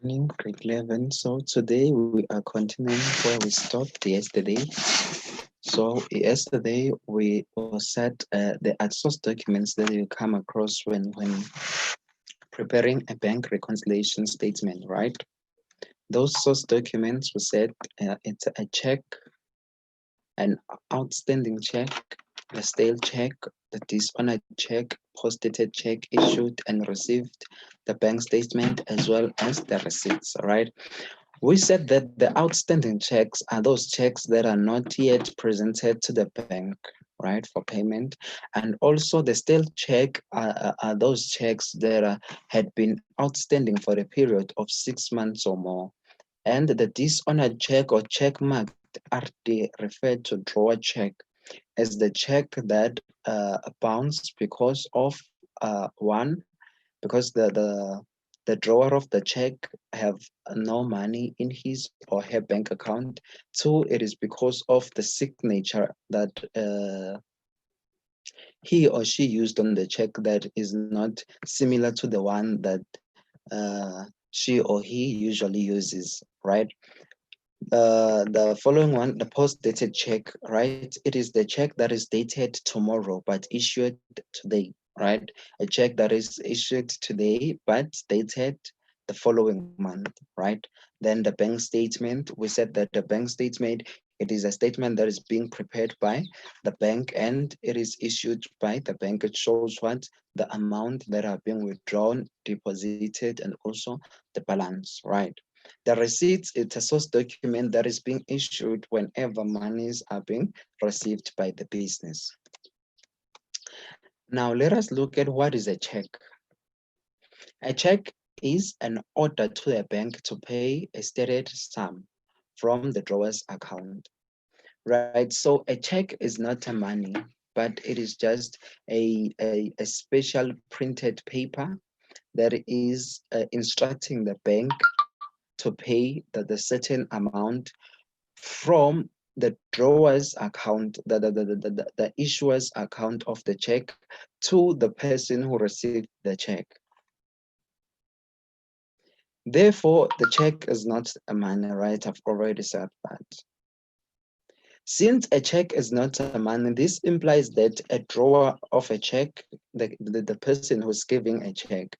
Morning, grade 11. So today we are continuing where we stopped yesterday. So yesterday we said there are source documents that you come across when preparing a bank reconciliation statement, right? Those source documents we said it's a check, an outstanding check, the stale check, the dishonored check, post-dated check issued and received, the bank statement, as well as the receipts, right? We said that the outstanding checks are those checks that are not yet presented to the bank, right, for payment. And also the stale check are those checks that had been outstanding for a period of 6 months or more. And the dishonored check or check marked RD referred to drawer check as the check that bounced because of one, because the drawer of the check have no money in his or her bank account. Two, it is because of the signature that he or she used on the check that is not similar to the one that she or he usually uses, right? The following one, the post-dated check, right? It is the check that is dated tomorrow but issued today, right? A check that is issued today but dated the following month, right? Then the bank statement, we said that the bank statement, it is a statement that is being prepared by the bank and it is issued by the bank. It shows what the amount that are being withdrawn, deposited, and also the balance, right? The receipts, it's a source document that is being issued whenever monies are being received by the business. Now let us look at what is a check. A check is an order to a bank to pay a stated sum from the drawer's account, right? So a check is not a money, but it is just a special printed paper that is instructing the bank to pay the certain amount from the drawer's account, the issuer's account of the check to the person who received the check. Therefore, the check is not a money, right? I've already said that. Since a check is not a money, this implies that a drawer of a check, the person who's giving a check,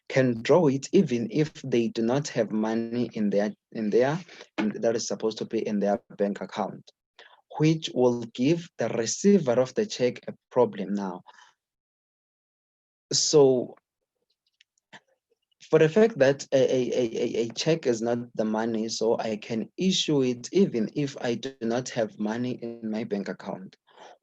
can draw it even if they do not have money that is supposed to be in their bank account, which will give the receiver of the check a problem now. So for the fact that a check is not the money, so I can issue it even if I do not have money in my bank account,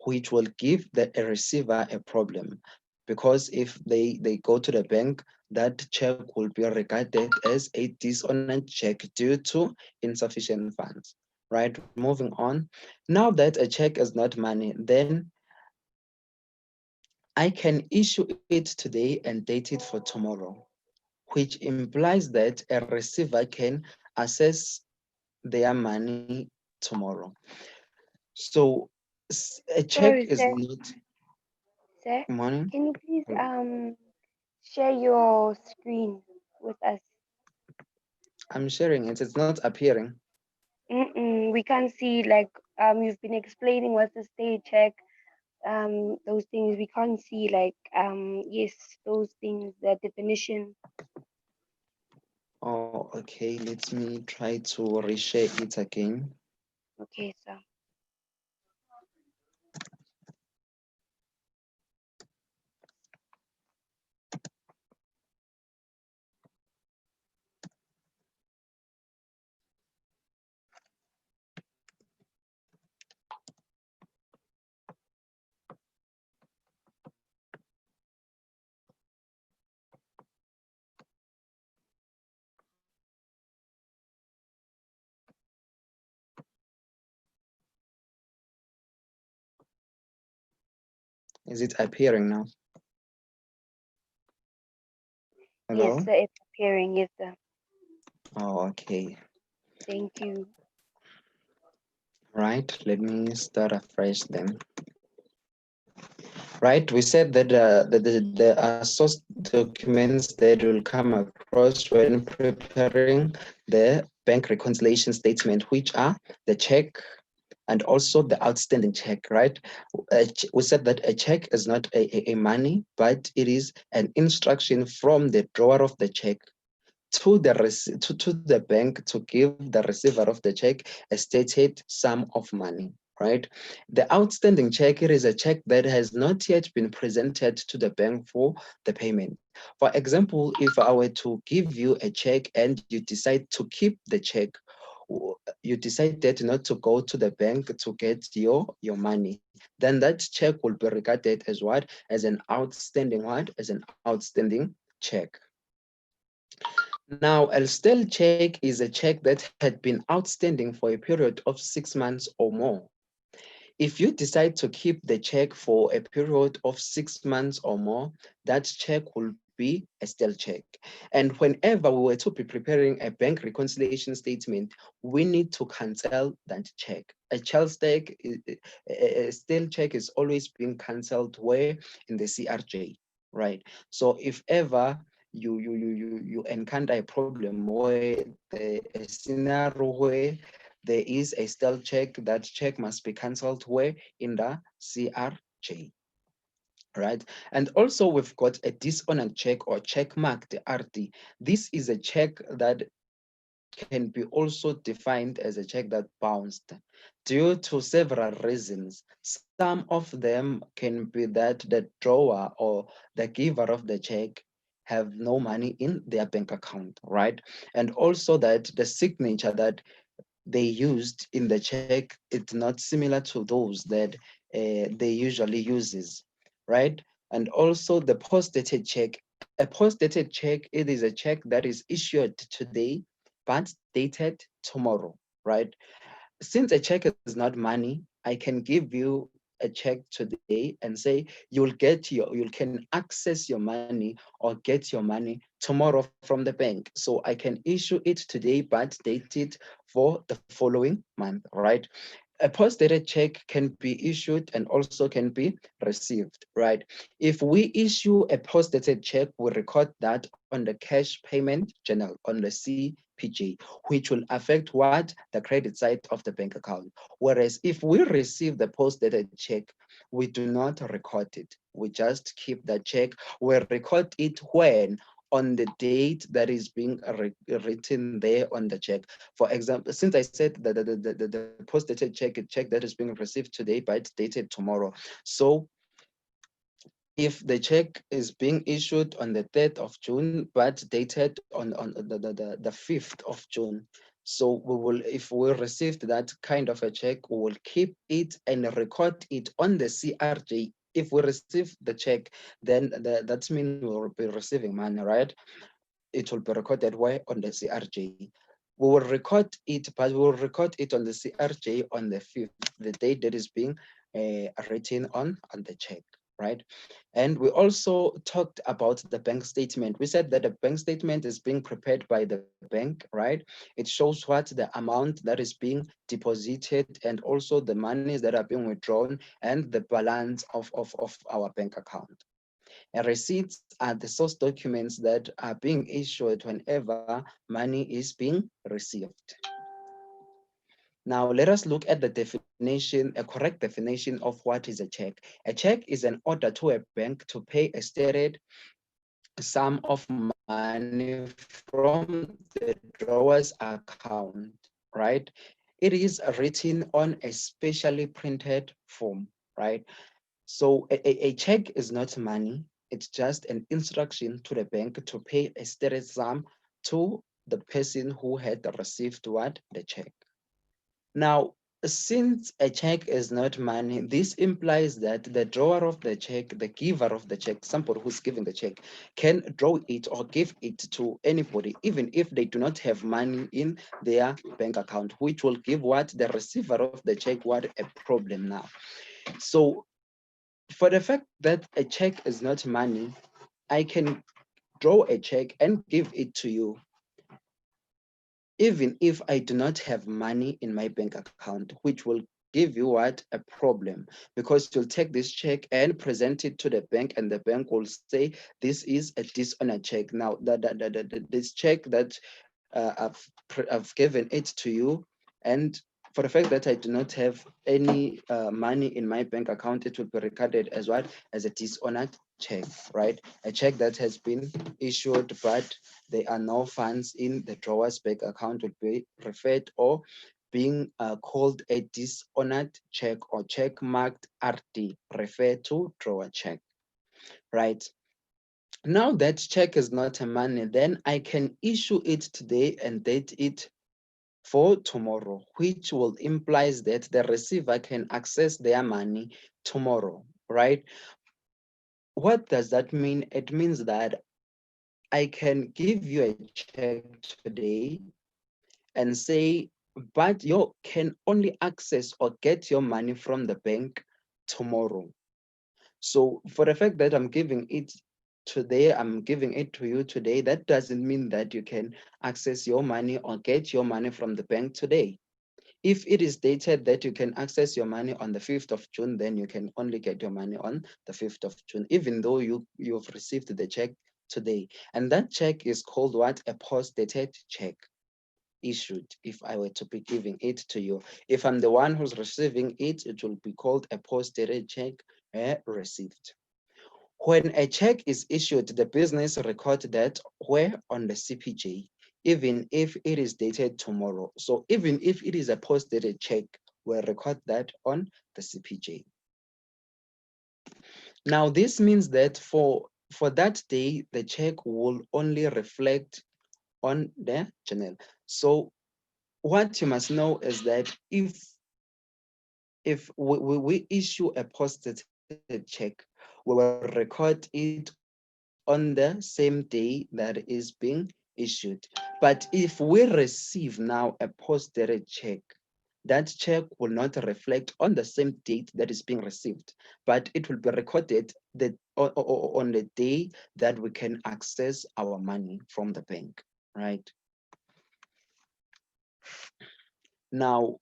which will give a receiver a problem. Because if they go to the bank, that check will be regarded as a dishonored check due to insufficient funds, right? Moving on. Now that a check is not money, then I can issue it today and date it for tomorrow, which implies that a receiver can access their money tomorrow. So a check Sorry, is sir. not Sir, money. can you please share your screen with us? I'm sharing it. It's not appearing. We can't see like you've been explaining what's the state check, those things we can't see like yes, those things, the definition. Oh, okay. Let me try to reshare it again. Okay, sir. Is it appearing now? Yes, Hello? sir, it's appearing. Yes, sir. Oh, okay. Thank you. Right. Let me start afresh then. right? We said that there are source documents that will come across when preparing the bank reconciliation statement, which are the check and also the outstanding check, right? We said that a check is not a money, but it is an instruction from the drawer of the check to to the bank to give the receiver of the check a stated sum of money, right? The outstanding check, it is a check that has not yet been presented to the bank for the payment. For example, if I were to give you a check and you decide to keep the check, you decided not to go to the bank to get your money, then that check will be regarded as what? As an outstanding what? As an outstanding check. Now, a stale check is a check that had been outstanding for a period of 6 months or more. If you decide to keep the check for a period of 6 months or more, that check will be a stale check. And whenever we were to be preparing a bank reconciliation statement, we need to cancel that check. A stale check is always being cancelled where? In the CRJ, right? So if ever you encounter a problem where a scenario where there is a stale check, that check must be cancelled where? In the CRJ, right? And also we've got a dishonored check or check marked RD. This is a check that can be also defined as a check that bounced due to several reasons. Some of them can be that the drawer or the giver of the check have no money in their bank account, right? And also that the signature that they used in the check, it's not similar to those that they usually uses, right? And also the post-dated check. A post-dated check, it is a check that is issued today, but dated tomorrow, right? Since a check is not money, I can give you a check today and say you can access your money or get your money tomorrow from the bank. So I can issue it today but date it for the following month, right? A post-dated check can be issued and also can be received, right? If we issue a post-dated check, we record that on the cash payment journal on the CPJ, which will affect what? The credit side of the bank account. Whereas if we receive the post-dated check, we do not record it. We just keep the check. We record it when? On the date that is being written there on the check. For example, since I said that the post-dated check, a check that is being received today but dated tomorrow. So if the check is being issued on the 3rd of June, but dated on the 5th of June, so we will, if we received that kind of a check, we will keep it and record it on the CRJ. If we receive the check, then that means we will be receiving money, right? It will be recorded where? On the CRJ. We will record it, but we will record it on the CRJ on the 5th, the date that is being written on the check, right? And we also talked about the bank statement. We said that the bank statement is being prepared by the bank, right? It shows what the amount that is being deposited and also the monies that are being withdrawn and the balance of our bank account. And receipts are the source documents that are being issued whenever money is being received. Now, let us look at the definition, a correct definition of what is a check. A check is an order to a bank to pay a stated sum of money from the drawer's account, right? It is written on a specially printed form, right? So a check is not money. It's just an instruction to the bank to pay a stated sum to the person who had received what? The check. Now, since a check is not money, this implies that the drawer of the check, the giver of the check, somebody who's giving the check, can draw it or give it to anybody, even if they do not have money in their bank account, which will give what? The receiver of the check what? A problem now. So for the fact that a check is not money, I can draw a check and give it to you, even if I do not have money in my bank account, which will give you what? A problem, because you'll take this check and present it to the bank, and the bank will say this is a dishonored check. Now, this check that I've given it to you, and for the fact that I do not have any money in my bank account, it will be recorded as what? As a dishonored check, right? A check that has been issued, but there are no funds in the drawer's bank account will be referred or being called a dishonored check or check marked RD, refer to drawer check, right? Now that check is not a money, then I can issue it today and date it for tomorrow, which will implies that the receiver can access their money tomorrow, right? What does that mean? It means that I can give you a check today and say, but you can only access or get your money from the bank tomorrow. So for the fact that I'm giving it today, I'm giving it to you today, that doesn't mean that you can access your money or get your money from the bank today. If it is stated that you can access your money on the 5th of June, then you can only get your money on the 5th of June, even though you've received the check today. And that check is called what? A post-dated check issued. If I were to be giving it to you, if I'm the one who's receiving it, it will be called a post-dated check received. When a check is issued, the business record that where on the CPJ, even if it is dated tomorrow. So even if it is a post-dated check, we'll record that on the CPJ. Now, this means that for that day, the check will only reflect on the journal. So what you must know is that if we issue a post-dated check, we will record it on the same day that is being issued. But if we receive now a post-dated check, that check will not reflect on the same date that is being received, but it will be recorded on the day that we can access our money from the bank, right? Now,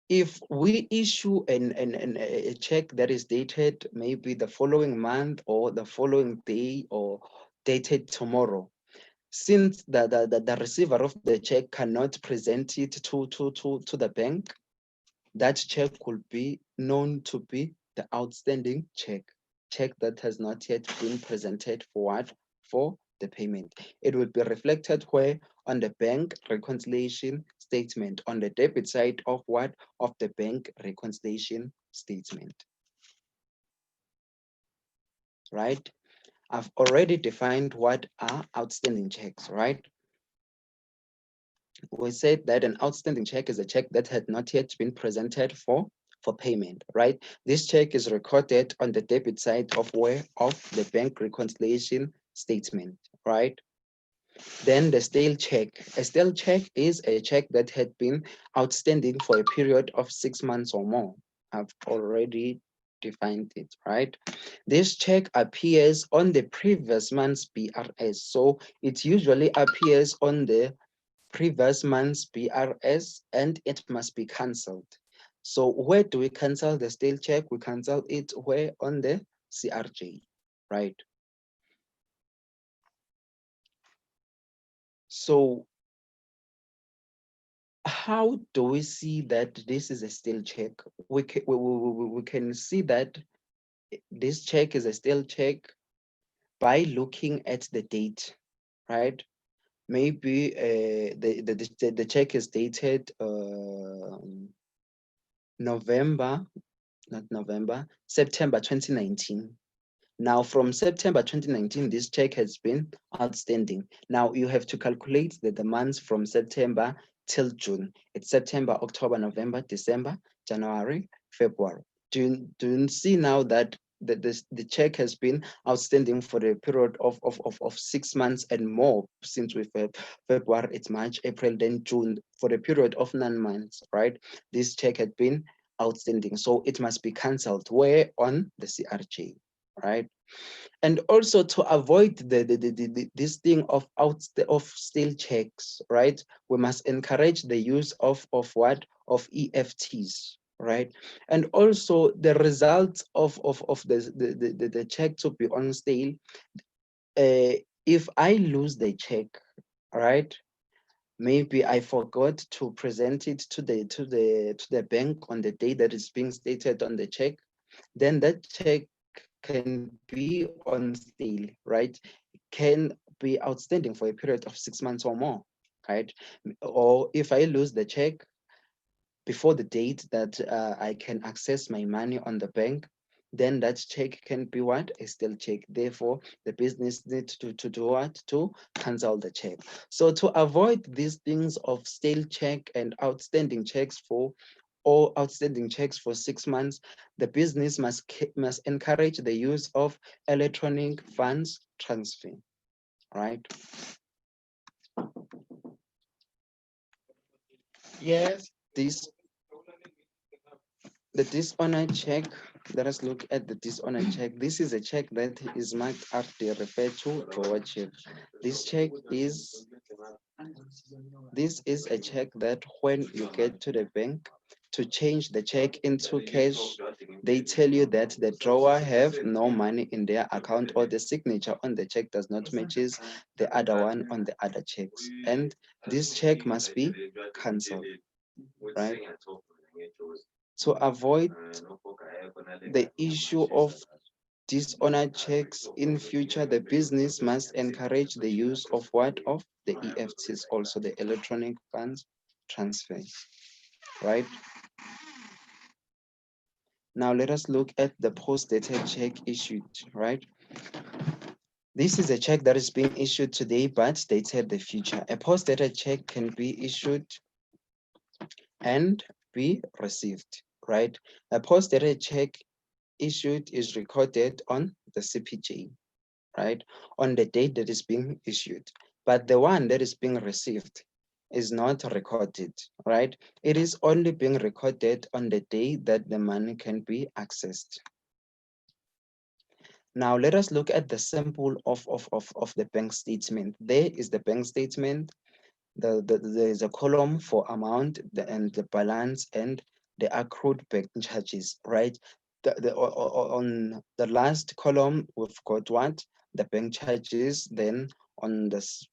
if we issue a check that is dated maybe the following month or the following day or dated tomorrow, since the receiver of the check cannot present it to the bank, that check will be known to be the outstanding check that has not yet been presented for what? For the payment. It will be reflected where? On the bank reconciliation statement, on the debit side of what? Of the bank reconciliation statement, right? I've already defined what are outstanding checks, right? We said that an outstanding check is a check that had not yet been presented for payment, right? This check is recorded on the debit side of where? Of the bank reconciliation statement, right? Then the stale check. A stale check is a check that had been outstanding for a period of 6 months or more. I've already defined it, right? This check appears on the previous month's BRS. So it usually appears on the previous month's BRS and it must be cancelled. So where do we cancel the stale check? We cancel it where? On the CRJ, right? So how do we see that this is a stale check? We can see that this check is a stale check by looking at the date, right? Maybe the check is dated November, not November, September 2019. Now, from September 2019, this check has been outstanding. Now, you have to calculate the months from September till June. It's September, October, November, December, January, February. Do you see now that the check has been outstanding for the period of 6 months and more, since we've February, it's March, April, then June, for the period of 9 months, right? This check had been outstanding. So it must be cancelled. Where? On the CRJ, right? And also to avoid this thing of stale checks, right? We must encourage the use of what? Of EFTs. right? And also the results of the check to be on sale. If I lose the check, right? Maybe I forgot to present it to the bank on the day that is being stated on the check, then that check can be on sale, right? Can be outstanding for a period of 6 months or more, right? Or if I lose the check before the date that I can access my money on the bank, then that check can be what? A still check. Therefore, the business needs to do what? To cancel the check. So to avoid these things of stale check and outstanding checks for or outstanding checks for 6 months, the business must encourage the use of electronic funds transfer, right? Yes. This The dishonored check, let us look at the dishonored check. This is a check that is marked after referred to drawer check. This check is a check that when you get to the bank to change the check into cash, they tell you that the drawer have no money in their account or the signature on the check does not matches the other one on the other checks. And this check must be cancelled, right? To avoid the issue of dishonored checks in future, the business must encourage the use of what? Of the EFTs, also the electronic funds transfer, right? Now let us look at the post-dated check issued, right? This is a check that is being issued today but dated the future. A post-dated check can be issued and be received, right? A post-dated check issued is recorded on the CPJ, right, on the date that is being issued. But the one that is being received is not recorded, right? It is only being recorded on the day that the money can be accessed. Now let us look at the sample of the bank statement. There is the bank statement. There is a column for amount and the balance and the accrued bank charges, right? On the last column, we've got what? The bank charges. Then on this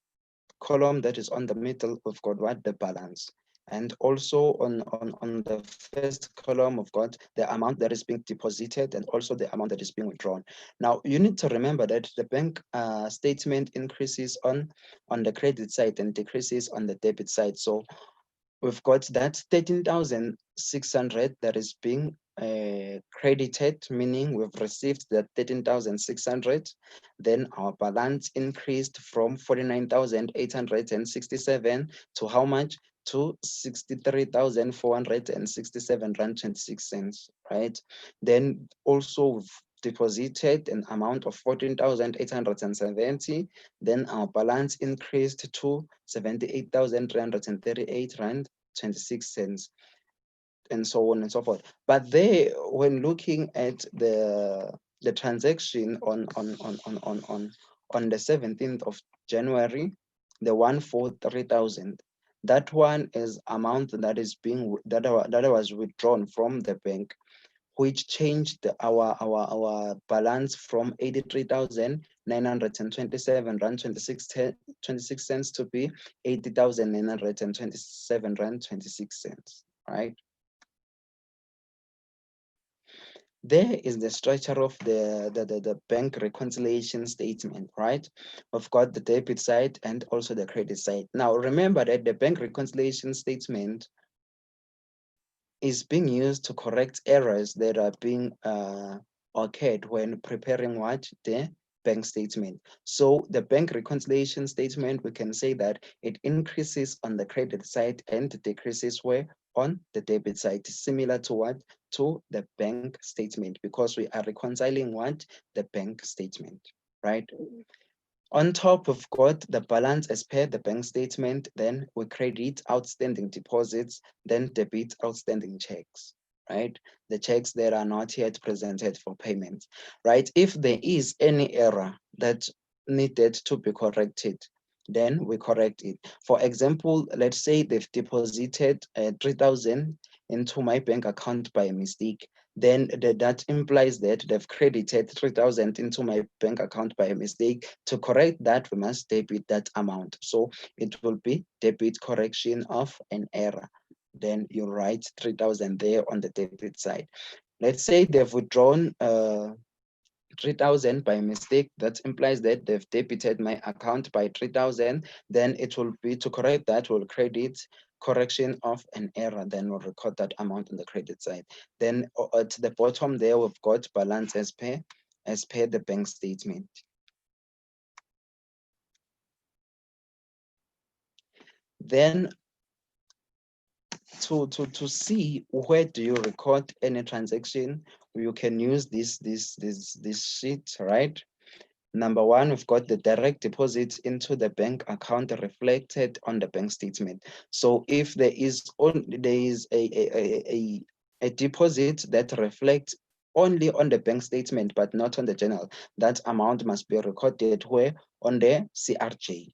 column that is on the middle, we've got what? The balance. And also on the first column, we've got the amount that is being deposited and also the amount that is being withdrawn. Now, you need to remember that the bank statement increases on the credit side and decreases on the debit side. So we've got that 13,600 that is being credited, meaning we've received that 13,600. Then our balance increased from 49,867 to how much? To 63,467 rand 26 cents, right? Then also we've deposited an amount of 14,870. Then our balance increased to 78,338 rand 26 cents, and so on and so forth. But there, when looking at the transaction on the 17th of January, the one for 3,000, that one is amount that is being that was withdrawn from the bank, which changed our balance from 83,927 rand 26 cents to be 80,927 rand 26 cents, right? There is the structure of the bank reconciliation statement, right? We've got the debit side and also the credit side. Now, remember that the bank reconciliation statement is being used to correct errors that are being occurred when preparing what? The bank statement. So the bank reconciliation statement, we can say that it increases on the credit side and decreases where? On the debit side, similar to what? To the bank statement, because we are reconciling what? The bank statement, right? On top, we've got the balance as per the bank statement, then we credit outstanding deposits, then debit outstanding checks, right? The checks that are not yet presented for payment, right? If there is any error that needed to be corrected, then we correct it. For example, let's say they've deposited 3,000 into my bank account by mistake, then that implies that they've credited 3,000 into my bank account by mistake. To correct that, we must debit that amount. So it will be debit correction of an error. Then you write 3,000 there on the debit side. Let's say they've withdrawn 3,000 by mistake. That implies that they've debited my account by 3,000. Then it will be, to correct that, will credit correction of an error. Then we'll record that amount on the credit side. Then at the bottom there, we've got balance as per the bank statement. Then to see where do you record any transaction, you can use this sheet, right? Number one, we've got the direct deposit into the bank account reflected on the bank statement. So if there is a deposit that reflects only on the bank statement but not on the journal, that amount must be recorded where? On the CRJ.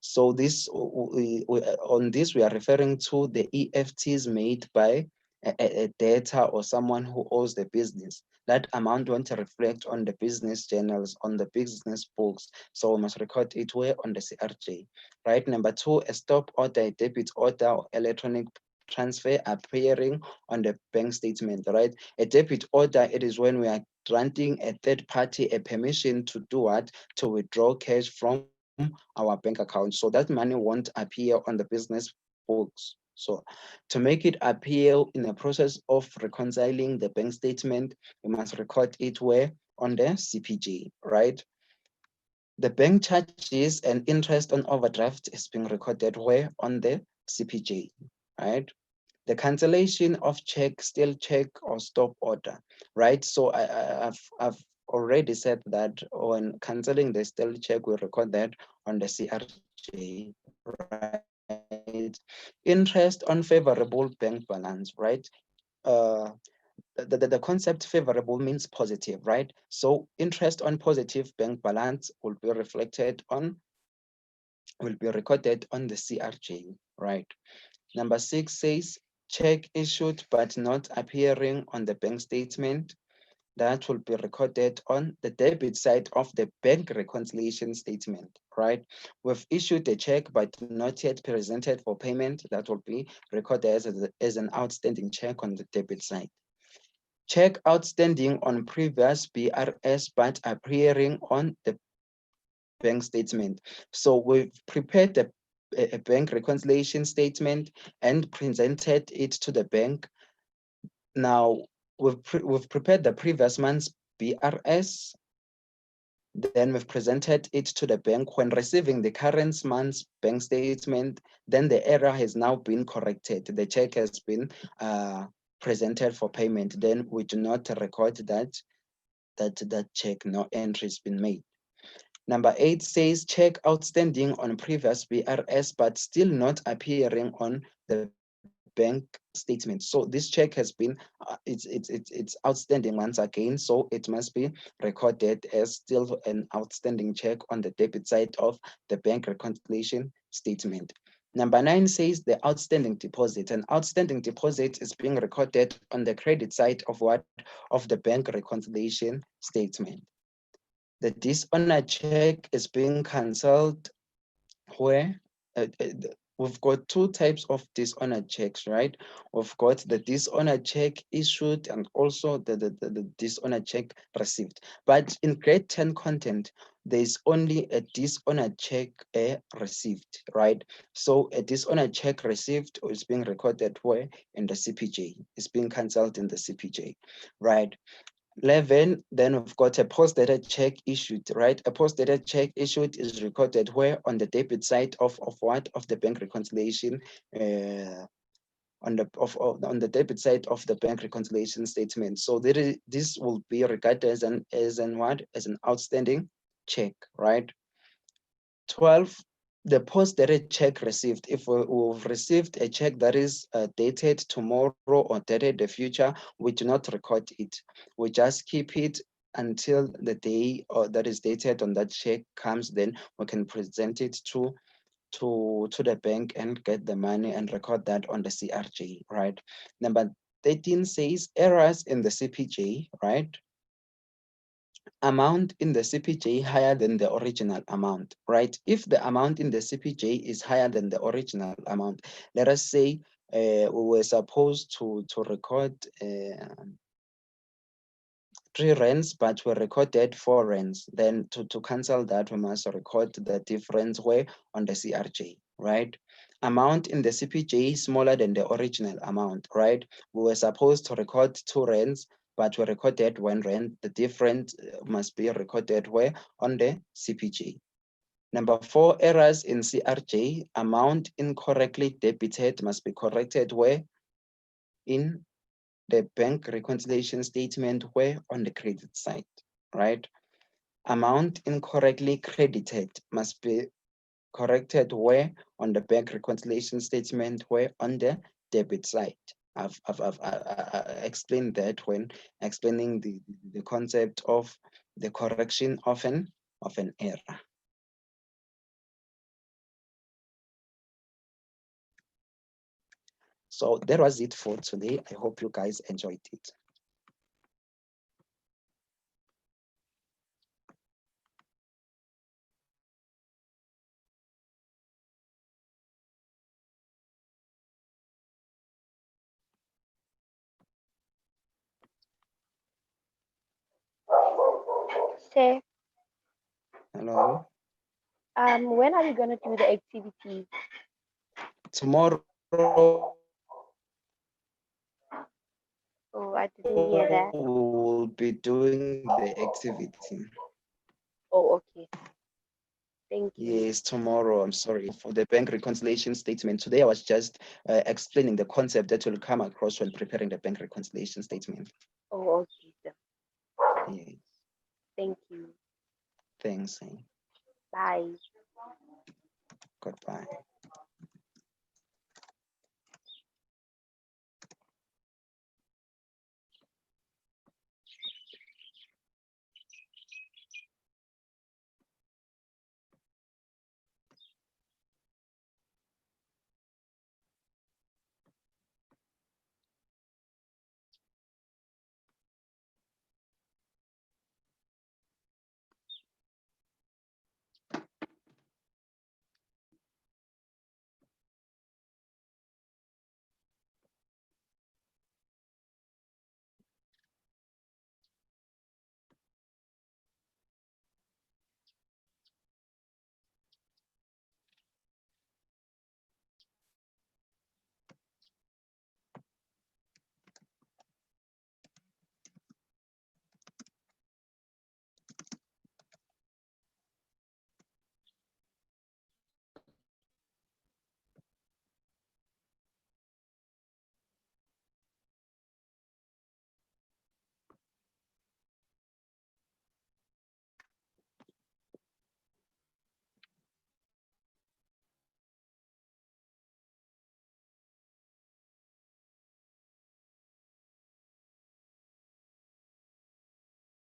So this on this, we are referring to the EFTs made by a debtor or someone who owes the business. That amount won't reflect on the business journals, on the business books. So we must record it where? On the CRJ. Right. Number two, a stop order, a debit order, or electronic transfer appearing on the bank statement. Right. A debit order, it is when we are granting a third party a permission to do what? To withdraw cash from our bank account. So that money won't appear on the business books. So to make it appear in the process of reconciling the bank statement, we must record it where? On the CPJ, right? The bank charges and interest on overdraft is being recorded where? On the CPJ, right? The cancellation of check, still check, or stop order, right? So I've already said that when canceling the still check, we record that on the CRJ, right? Interest on favorable bank balance, right? Uh, the concept favorable means positive, right? So interest on positive bank balance will be reflected on, will be recorded on the CRJ, right? Number 6 says check issued but not appearing on the bank statement. That will be recorded on the debit side of the bank reconciliation statement, right? We've issued a check but not yet presented for payment. That will be recorded as an outstanding check on the debit side. Check outstanding on previous BRS but appearing on the bank statement. So we've prepared a bank reconciliation statement and presented it to the bank. Now we've prepared the previous month's BRS. Then we've presented it to the bank. When receiving the current month's bank statement, then the error has now been corrected. The check has been presented for payment. Then we do not record that check, no entry has been made. Number 8 says check outstanding on previous BRS but still not appearing on the bank statement. So this check has been it's outstanding once again, so it must be recorded as still an outstanding check on the debit side of the bank reconciliation statement. Number 9 says the outstanding deposit. An outstanding deposit is being recorded on the credit side of what? Of the bank reconciliation statement. The dishonored check is being cancelled where we've got two types of dishonored checks, right? We've got the dishonored check issued and also the dishonored check received. But in grade 10 content, there's only a dishonored check received, right? So a dishonored check received is being recorded where? In the CPJ. It's being cancelled in the CPJ, right? 11, then we've got a post-dated check issued, right? A post-dated check issued is recorded where? On the debit side of what? Of the bank reconciliation, on the debit side of the bank reconciliation statement. So this will be regarded as an outstanding check, right? 12, the post-dated check received. If we've received a check that is dated tomorrow or dated the future, we do not record it. We just keep it until the day that is dated on that check comes. Then we can present it to to the bank and get the money and record that on the CRJ, right? Number 13 says errors in the CPJ, right? Amount in the CPJ higher than the original amount, right? If the amount in the CPJ is higher than the original amount, let us say we were supposed to record 3 rands, but we recorded 4 rands. Then to cancel that, we must record the difference where on the CRJ, right? Amount in the CPJ is smaller than the original amount, right? We were supposed to record 2 rands, but we recorded 1 rand. The difference must be recorded where on the CPJ. Number 4, errors in CRJ. Amount incorrectly debited must be corrected where in the bank reconciliation statement where on the credit side, right? Amount incorrectly credited must be corrected where on the bank reconciliation statement where on the debit side. I've explained that when explaining the concept of the correction of an error. So that was it for today. I hope you guys enjoyed it. Say, Hello. when are we gonna do the activities? Tomorrow we will be doing the activity. Oh, I didn't hear that. Oh, okay. Thank you. Yes, tomorrow. I'm sorry for the bank reconciliation statement. Today I was just explaining the concept that will come across when preparing the bank reconciliation statement. Oh, okay, sir. Yes, Thank you. thanks. Bye. Goodbye.